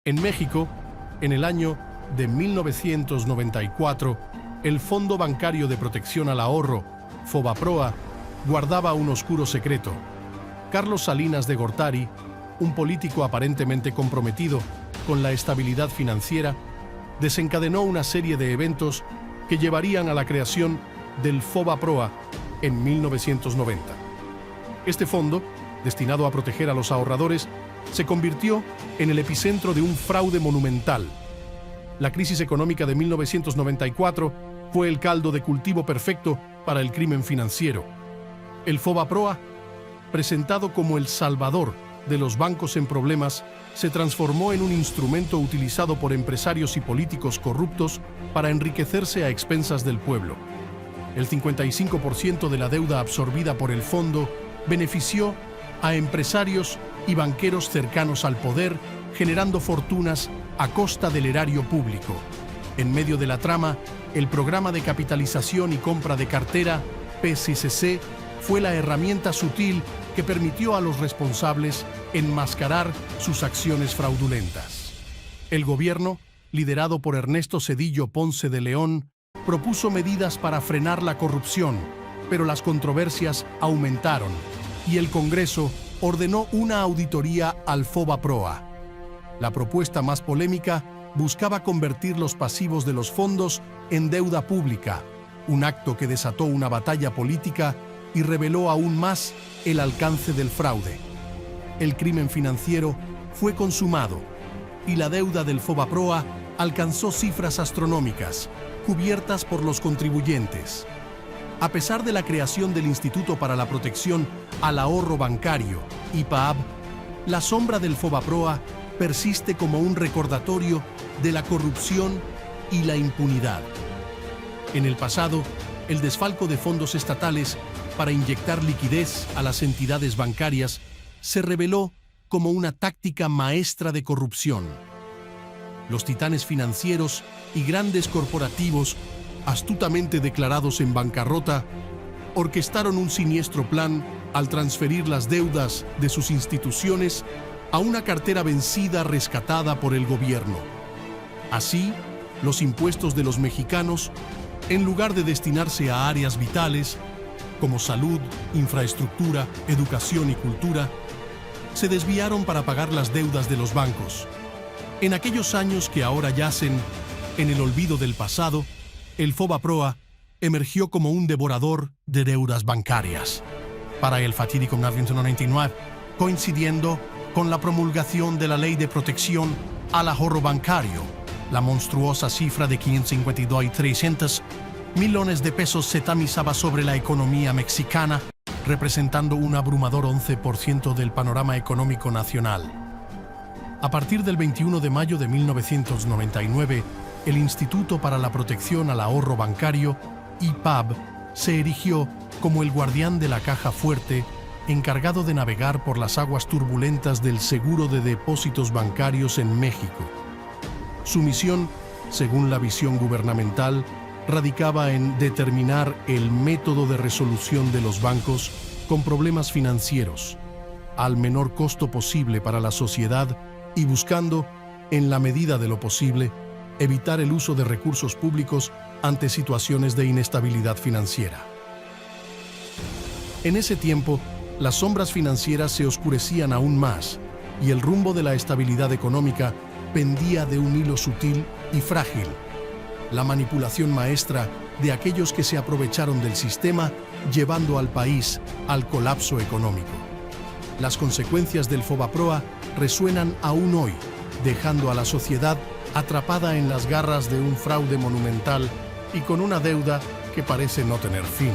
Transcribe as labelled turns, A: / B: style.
A: En México, en el año de 1994, el Fondo Bancario de Protección al Ahorro, FOBAPROA, guardaba un oscuro secreto. Carlos Salinas de Gortari, un político aparentemente comprometido con la estabilidad financiera, desencadenó una serie de eventos que llevarían a la creación del FOBAPROA en 1990. Este fondo, destinado a proteger a los ahorradores, se convirtió en el epicentro de un fraude monumental. La crisis económica de 1994 fue el caldo de cultivo perfecto para el crimen financiero. El FOBAPROA, presentado como el salvador de los bancos en problemas, se transformó en un instrumento utilizado por empresarios y políticos corruptos para enriquecerse a expensas del pueblo. El 55% de la deuda absorbida por el fondo benefició a empresarios y banqueros cercanos al poder, generando fortunas a costa del erario público. En medio de la trama, el programa de capitalización y compra de cartera, PCCC, fue la herramienta sutil que permitió a los responsables enmascarar sus acciones fraudulentas. El gobierno, liderado por Ernesto Zedillo Ponce de León, propuso medidas para frenar la corrupción, pero las controversias aumentaron y el Congreso ordenó una auditoría al FOBAPROA. La propuesta más polémica buscaba convertir los pasivos de los fondos en deuda pública, un acto que desató una batalla política y reveló aún más el alcance del fraude. El crimen financiero fue consumado y la deuda del FOBAPROA alcanzó cifras astronómicas, cubiertas por los contribuyentes. A pesar de la creación del Instituto para la Protección al Ahorro Bancario, IPAB, la sombra del FOBAPROA persiste como un recordatorio de la corrupción y la impunidad. En el pasado, el desfalco de fondos estatales para inyectar liquidez a las entidades bancarias se reveló como una táctica maestra de corrupción. Los titanes financieros y grandes corporativos, astutamente declarados en bancarrota, orquestaron un siniestro plan al transferir las deudas de sus instituciones a una cartera vencida rescatada por el gobierno. Así, los impuestos de los mexicanos, en lugar de destinarse a áreas vitales como salud, infraestructura, educación y cultura, se desviaron para pagar las deudas de los bancos. En aquellos años que ahora yacen en el olvido del pasado, el FOBAPROA emergió como un devorador de deudas bancarias. Para el fatídico 1999, coincidiendo con la promulgación de la Ley de Protección al Ahorro Bancario, la monstruosa cifra de 552.300 millones de pesos se tamizaba sobre la economía mexicana, representando un abrumador 11% del panorama económico nacional. A partir del 21 de mayo de 1999, el Instituto para la Protección al Ahorro Bancario, IPAB, se erigió como el guardián de la caja fuerte, encargado de navegar por las aguas turbulentas del seguro de depósitos bancarios en México. Su misión, según la visión gubernamental, radicaba en determinar el método de resolución de los bancos con problemas financieros, al menor costo posible para la sociedad y buscando, en la medida de lo posible, evitar el uso de recursos públicos ante situaciones de inestabilidad financiera. En ese tiempo, las sombras financieras se oscurecían aún más y el rumbo de la estabilidad económica pendía de un hilo sutil y frágil: la manipulación maestra de aquellos que se aprovecharon del sistema, llevando al país al colapso económico. Las consecuencias del FOBAPROA resuenan aún hoy, dejando a la sociedad atrapada en las garras de un fraude monumental y con una deuda que parece no tener fin.